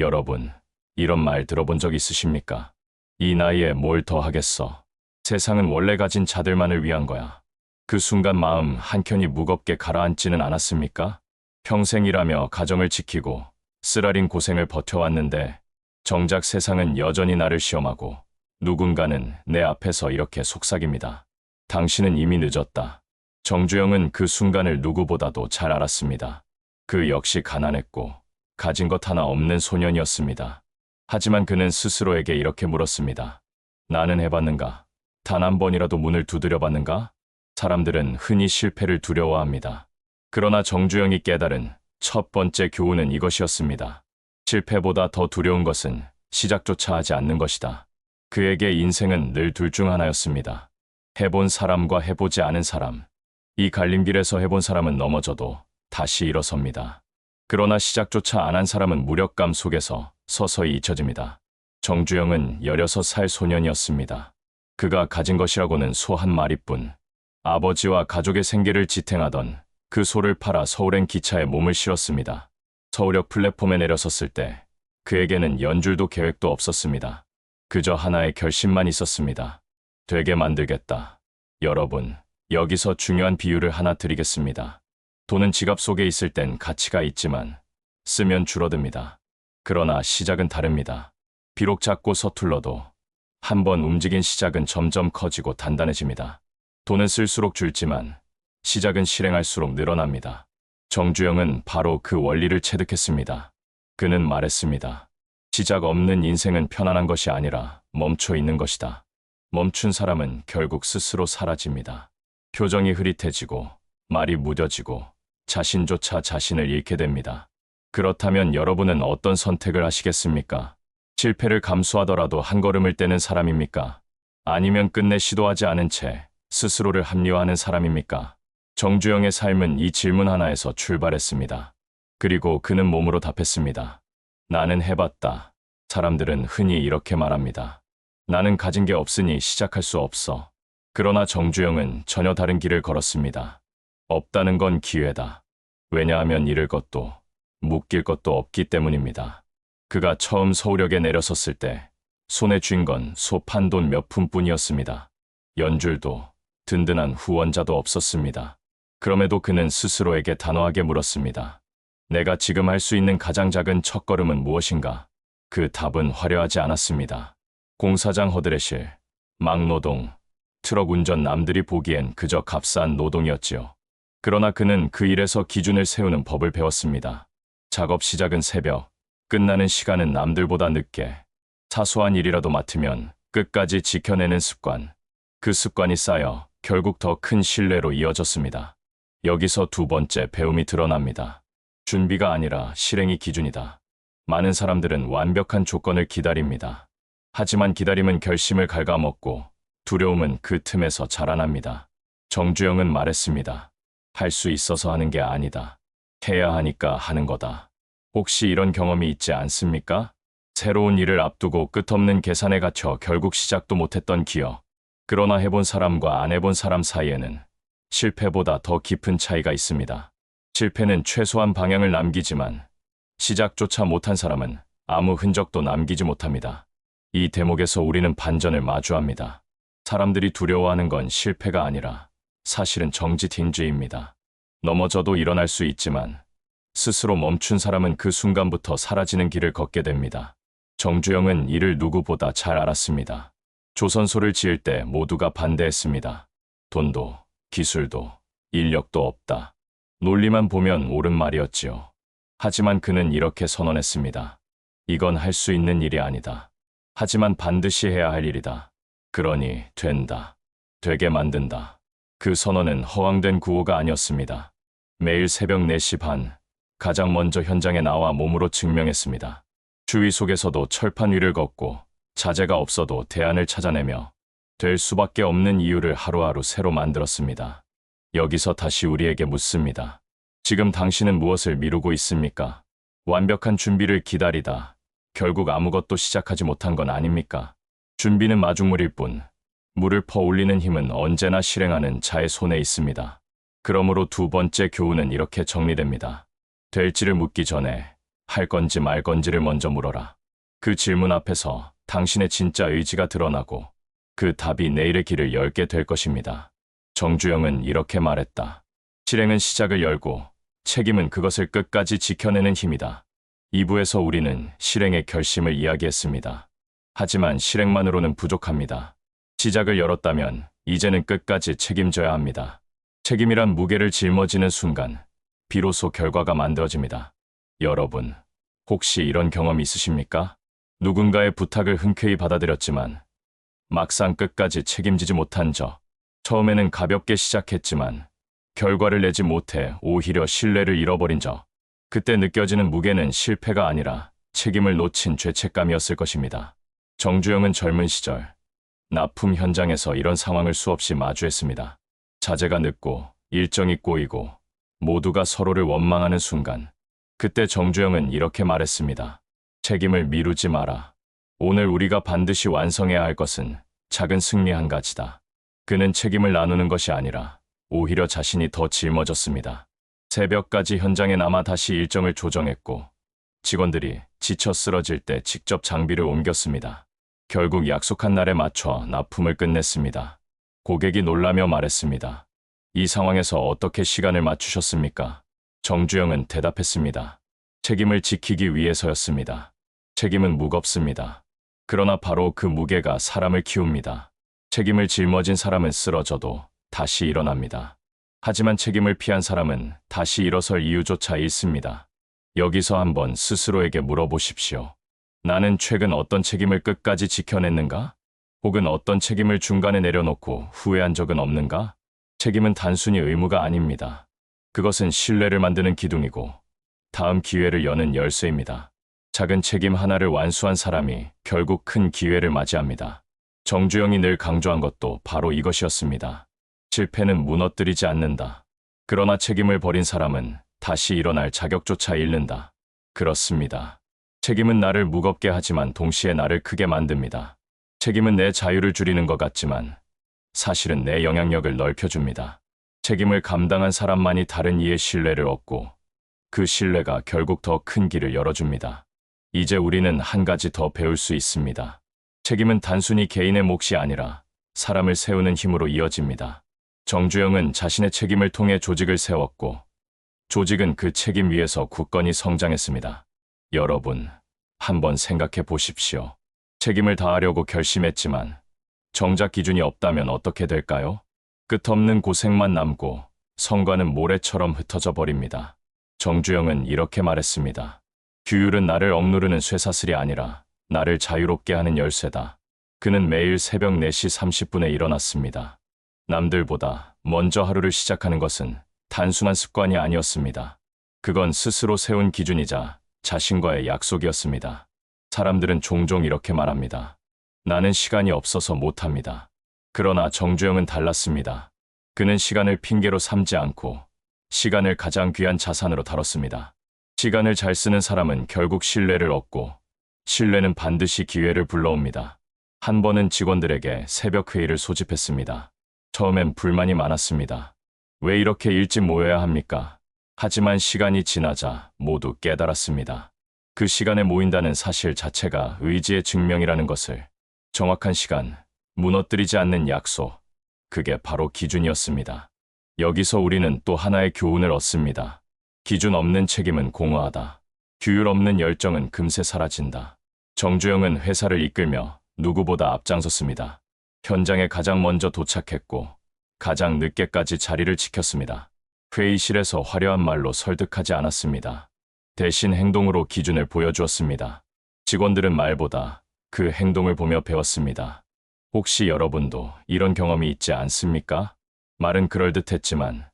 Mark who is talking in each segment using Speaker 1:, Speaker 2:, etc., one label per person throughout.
Speaker 1: 여러분, 이런 말 들어본 적 있으십니까? 이 나이에 뭘 더 하겠어. 세상은 원래 가진 자들만을 위한 거야. 그 순간 마음 한켠이 무겁게 가라앉지는 않았습니까? 평생 일하며 가정을 지키고 쓰라린 고생을 버텨왔는데 정작 세상은 여전히 나를 시험하고 누군가는 내 앞에서 이렇게 속삭입니다. 당신은 이미 늦었다. 정주영은 그 순간을 누구보다도 잘 알았습니다. 그 역시 가난했고 가진 것 하나 없는 소년이었습니다. 하지만 그는 스스로에게 이렇게 물었습니다. 나는 해봤는가? 단 한 번이라도 문을 두드려봤는가? 사람들은 흔히 실패를 두려워합니다. 그러나 정주영이 깨달은 첫 번째 교훈은 이것이었습니다. 실패보다 더 두려운 것은 시작조차 하지 않는 것이다. 그에게 인생은 늘 둘 중 하나였습니다. 해본 사람과 해보지 않은 사람. 이 갈림길에서 해본 사람은 넘어져도 다시 일어섭니다. 그러나 시작조차 안 한 사람은 무력감 속에서 서서히 잊혀집니다. 정주영은 16살 소년이었습니다. 그가 가진 것이라고는 소 한 마리뿐. 아버지와 가족의 생계를 지탱하던 그 소를 팔아 서울행 기차에 몸을 실었습니다. 서울역 플랫폼에 내려섰을 때 그에게는 연줄도 계획도 없었습니다. 그저 하나의 결심만 있었습니다. 되게 만들겠다. 여러분, 여기서 중요한 비유를 하나 드리겠습니다. 돈은 지갑 속에 있을 땐 가치가 있지만 쓰면 줄어듭니다. 그러나 시작은 다릅니다. 비록 작고 서툴러도 한번 움직인 시작은 점점 커지고 단단해집니다. 돈은 쓸수록 줄지만 시작은 실행할수록 늘어납니다. 정주영은 바로 그 원리를 체득했습니다. 그는 말했습니다. 시작 없는 인생은 편안한 것이 아니라 멈춰 있는 것이다. 멈춘 사람은 결국 스스로 사라집니다. 표정이 흐릿해지고 말이 무뎌지고 자신조차 자신을 잃게 됩니다. 그렇다면 여러분은 어떤 선택을 하시겠습니까? 실패를 감수하더라도 한 걸음을 떼는 사람입니까? 아니면 끝내 시도하지 않은 채 스스로를 합리화하는 사람입니까? 정주영의 삶은 이 질문 하나에서 출발했습니다. 그리고 그는 몸으로 답했습니다. 나는 해봤다. 사람들은 흔히 이렇게 말합니다. 나는 가진 게 없으니 시작할 수 없어. 그러나 정주영은 전혀 다른 길을 걸었습니다. 없다는 건 기회다. 왜냐하면 잃을 것도 묶일 것도 없기 때문입니다. 그가 처음 서울역에 내려섰을 때 손에 쥔 건 소 판 돈 몇 푼뿐이었습니다. 연줄도 든든한 후원자도 없었습니다. 그럼에도 그는 스스로에게 단호하게 물었습니다. 내가 지금 할 수 있는 가장 작은 첫걸음은 무엇인가? 그 답은 화려하지 않았습니다. 공사장 허드레실, 막노동, 트럭 운전 남들이 보기엔 그저 값싼 노동이었지요. 그러나 그는 그 일에서 기준을 세우는 법을 배웠습니다. 작업 시작은 새벽, 끝나는 시간은 남들보다 늦게, 사소한 일이라도 맡으면 끝까지 지켜내는 습관. 그 습관이 쌓여 결국 더 큰 신뢰로 이어졌습니다. 여기서 두 번째 배움이 드러납니다. 준비가 아니라 실행이 기준이다. 많은 사람들은 완벽한 조건을 기다립니다. 하지만 기다림은 결심을 갉아먹고 두려움은 그 틈에서 자라납니다. 정주영은 말했습니다. 할 수 있어서 하는 게 아니다. 해야 하니까 하는 거다. 혹시 이런 경험이 있지 않습니까? 새로운 일을 앞두고 끝없는 계산에 갇혀 결국 시작도 못했던 기억. 그러나 해본 사람과 안 해본 사람 사이에는 실패보다 더 깊은 차이가 있습니다. 실패는 최소한 방향을 남기지만 시작조차 못한 사람은 아무 흔적도 남기지 못합니다. 이 대목에서 우리는 반전을 마주합니다. 사람들이 두려워하는 건 실패가 아니라 사실은 정지팅지입니다. 넘어져도 일어날 수 있지만 스스로 멈춘 사람은 그 순간부터 사라지는 길을 걷게 됩니다. 정주영은 이를 누구보다 잘 알았습니다. 조선소를 지을 때 모두가 반대했습니다. 돈도 기술도 인력도 없다. 논리만 보면 옳은 말이었지요. 하지만 그는 이렇게 선언했습니다. 이건 할 수 있는 일이 아니다. 하지만 반드시 해야 할 일이다. 그러니 된다. 되게 만든다. 그 선언은 허황된 구호가 아니었습니다. 매일 새벽 4시 반, 가장 먼저 현장에 나와 몸으로 증명했습니다. 추위 속에서도 철판 위를 걷고 자재가 없어도 대안을 찾아내며 될 수밖에 없는 이유를 하루하루 새로 만들었습니다. 여기서 다시 우리에게 묻습니다. 지금 당신은 무엇을 미루고 있습니까? 완벽한 준비를 기다리다 결국 아무것도 시작하지 못한 건 아닙니까? 준비는 마중물일 뿐 물을 퍼올리는 힘은 언제나 실행하는 자의 손에 있습니다. 그러므로 두 번째 교훈은 이렇게 정리됩니다. 될지를 묻기 전에 할 건지 말 건지를 먼저 물어라. 그 질문 앞에서 당신의 진짜 의지가 드러나고 그 답이 내일의 길을 열게 될 것입니다. 정주영은 이렇게 말했다. 실행은 시작을 열고 책임은 그것을 끝까지 지켜내는 힘이다. 2부에서 우리는 실행의 결심을 이야기했습니다. 하지만 실행만으로는 부족합니다. 시작을 열었다면 이제는 끝까지 책임져야 합니다. 책임이란 무게를 짊어지는 순간 비로소 결과가 만들어집니다. 여러분, 혹시 이런 경험 있으십니까? 누군가의 부탁을 흔쾌히 받아들였지만 막상 끝까지 책임지지 못한 저. 처음에는 가볍게 시작했지만 결과를 내지 못해 오히려 신뢰를 잃어버린 저. 그때 느껴지는 무게는 실패가 아니라 책임을 놓친 죄책감이었을 것입니다. 정주영은 젊은 시절 납품 현장에서 이런 상황을 수없이 마주했습니다. 자재가 늦고 일정이 꼬이고 모두가 서로를 원망하는 순간, 그때 정주영은 이렇게 말했습니다. 책임을 미루지 마라. 오늘 우리가 반드시 완성해야 할 것은 작은 승리 한 가지다. 그는 책임을 나누는 것이 아니라 오히려 자신이 더 짊어졌습니다. 새벽까지 현장에 남아 다시 일정을 조정했고 직원들이 지쳐 쓰러질 때 직접 장비를 옮겼습니다. 결국 약속한 날에 맞춰 납품을 끝냈습니다. 고객이 놀라며 말했습니다. 이 상황에서 어떻게 시간을 맞추셨습니까? 정주영은 대답했습니다. 책임을 지키기 위해서였습니다. 책임은 무겁습니다. 그러나 바로 그 무게가 사람을 키웁니다. 책임을 짊어진 사람은 쓰러져도 다시 일어납니다. 하지만 책임을 피한 사람은 다시 일어설 이유조차 잃습니다. 여기서 한번 스스로에게 물어보십시오. 나는 최근 어떤 책임을 끝까지 지켜냈는가? 혹은 어떤 책임을 중간에 내려놓고 후회한 적은 없는가? 책임은 단순히 의무가 아닙니다. 그것은 신뢰를 만드는 기둥이고 다음 기회를 여는 열쇠입니다. 작은 책임 하나를 완수한 사람이 결국 큰 기회를 맞이합니다. 정주영이 늘 강조한 것도 바로 이것이었습니다. 실패는 무너뜨리지 않는다. 그러나 책임을 버린 사람은 다시 일어날 자격조차 잃는다. 그렇습니다. 책임은 나를 무겁게 하지만 동시에 나를 크게 만듭니다. 책임은 내 자유를 줄이는 것 같지만 사실은 내 영향력을 넓혀줍니다. 책임을 감당한 사람만이 다른 이의 신뢰를 얻고 그 신뢰가 결국 더 큰 길을 열어줍니다. 이제 우리는 한 가지 더 배울 수 있습니다. 책임은 단순히 개인의 몫이 아니라 사람을 세우는 힘으로 이어집니다. 정주영은 자신의 책임을 통해 조직을 세웠고 조직은 그 책임 위에서 굳건히 성장했습니다. 여러분, 한번 생각해 보십시오. 책임을 다하려고 결심했지만 정작 기준이 없다면 어떻게 될까요? 끝없는 고생만 남고 성과는 모래처럼 흩어져 버립니다. 정주영은 이렇게 말했습니다. 규율은 나를 억누르는 쇠사슬이 아니라 나를 자유롭게 하는 열쇠다. 그는 매일 새벽 4시 30분에 일어났습니다. 남들보다 먼저 하루를 시작하는 것은 단순한 습관이 아니었습니다. 그건 스스로 세운 기준이자 자신과의 약속이었습니다. 사람들은 종종 이렇게 말합니다. 나는 시간이 없어서 못합니다. 그러나 정주영은 달랐습니다. 그는 시간을 핑계로 삼지 않고 시간을 가장 귀한 자산으로 다뤘습니다. 시간을 잘 쓰는 사람은 결국 신뢰를 얻고 신뢰는 반드시 기회를 불러옵니다. 한 번은 직원들에게 새벽 회의를 소집했습니다. 처음엔 불만이 많았습니다. 왜 이렇게 일찍 모여야 합니까? 하지만 시간이 지나자 모두 깨달았습니다. 그 시간에 모인다는 사실 자체가 의지의 증명이라는 것을. 정확한 시간, 무너뜨리지 않는 약속, 그게 바로 기준이었습니다. 여기서 우리는 또 하나의 교훈을 얻습니다. 기준 없는 책임은 공허하다. 규율 없는 열정은 금세 사라진다. 정주영은 회사를 이끌며 누구보다 앞장섰습니다. 현장에 가장 먼저 도착했고 가장 늦게까지 자리를 지켰습니다. 회의실에서 화려한 말로 설득하지 않았습니다. 대신 행동으로 기준을 보여주었습니다. 직원들은 말보다 그 행동을 보며 배웠습니다. 혹시 여러분도 이런 경험이 있지 않습니까? 말은 그럴듯했지만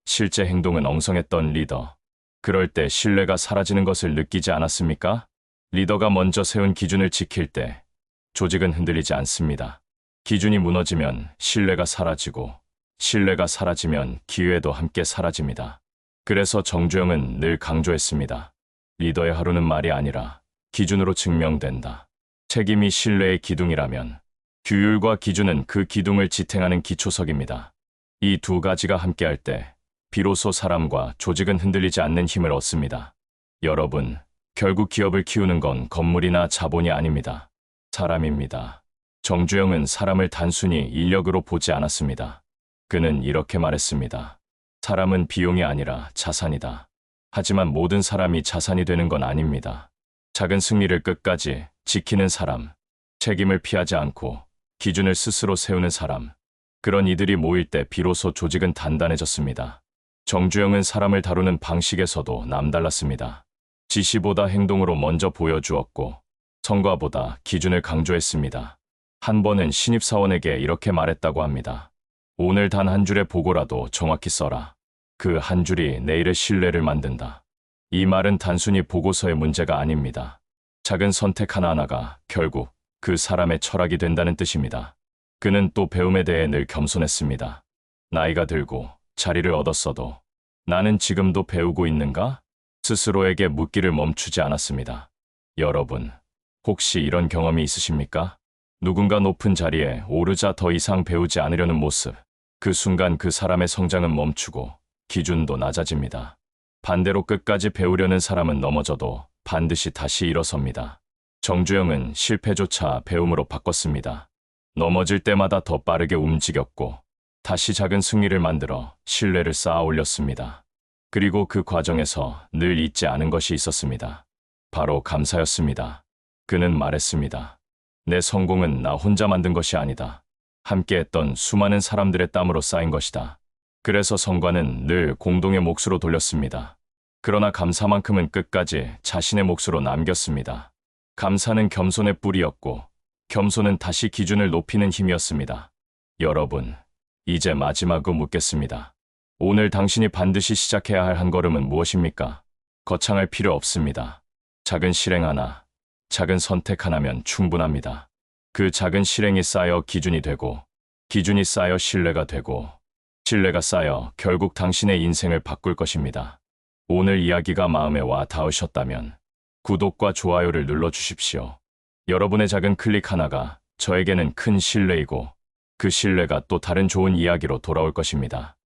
Speaker 1: 실제 행동은 엉성했던 리더. 그럴 때 신뢰가 사라지는 것을 느끼지 않았습니까? 리더가 먼저 세운 기준을 지킬 때 조직은 흔들리지 않습니다. 기준이 무너지면 신뢰가 사라지고 신뢰가 사라지면 기회도 함께 사라집니다. 그래서 정주영은 늘 강조했습니다. 리더의 하루는 말이 아니라 기준으로 증명된다. 책임이 신뢰의 기둥이라면 규율과 기준은 그 기둥을 지탱하는 기초석입니다. 이 두 가지가 함께할 때 비로소 사람과 조직은 흔들리지 않는 힘을 얻습니다. 여러분, 결국 기업을 키우는 건 건물이나 자본이 아닙니다. 사람입니다. 정주영은 사람을 단순히 인력으로 보지 않았습니다. 그는 이렇게 말했습니다. 사람은 비용이 아니라 자산이다. 하지만 모든 사람이 자산이 되는 건 아닙니다. 작은 승리를 끝까지 지키는 사람, 책임을 피하지 않고 기준을 스스로 세우는 사람, 그런 이들이 모일 때 비로소 조직은 단단해졌습니다. 정주영은 사람을 다루는 방식에서도 남달랐습니다. 지시보다 행동으로 먼저 보여주었고 성과보다 기준을 강조했습니다. 한 번은 신입사원에게 이렇게 말했다고 합니다. 오늘 단 한 줄의 보고라도 정확히 써라. 그 한 줄이 내일의 신뢰를 만든다. 이 말은 단순히 보고서의 문제가 아닙니다. 작은 선택 하나하나가 결국 그 사람의 철학이 된다는 뜻입니다. 그는 또 배움에 대해 늘 겸손했습니다. 나이가 들고 자리를 얻었어도 나는 지금도 배우고 있는가? 스스로에게 묻기를 멈추지 않았습니다. 여러분, 혹시 이런 경험이 있으십니까? 누군가 높은 자리에 오르자 더 이상 배우지 않으려는 모습. 그 순간 그 사람의 성장은 멈추고 기준도 낮아집니다. 반대로 끝까지 배우려는 사람은 넘어져도 반드시 다시 일어섭니다. 정주영은 실패조차 배움으로 바꿨습니다. 넘어질 때마다 더 빠르게 움직였고 다시 작은 승리를 만들어 신뢰를 쌓아 올렸습니다. 그리고 그 과정에서 늘 잊지 않은 것이 있었습니다. 바로 감사였습니다. 그는 말했습니다. 내 성공은 나 혼자 만든 것이 아니다. 함께했던 수많은 사람들의 땀으로 쌓인 것이다. 그래서 성과는 늘 공동의 몫으로 돌렸습니다. 그러나 감사만큼은 끝까지 자신의 몫으로 남겼습니다. 감사는 겸손의 뿌리였고 겸손은 다시 기준을 높이는 힘이었습니다. 여러분, 이제 마지막으로 묻겠습니다. 오늘 당신이 반드시 시작해야 할 한 걸음은 무엇입니까? 거창할 필요 없습니다. 작은 실행 하나, 작은 선택 하나면 충분합니다. 그 작은 실행이 쌓여 기준이 되고, 기준이 쌓여 신뢰가 되고, 신뢰가 쌓여 결국 당신의 인생을 바꿀 것입니다. 오늘 이야기가 마음에 와 닿으셨다면 구독과 좋아요를 눌러주십시오. 여러분의 작은 클릭 하나가 저에게는 큰 신뢰이고 그 신뢰가 또 다른 좋은 이야기로 돌아올 것입니다.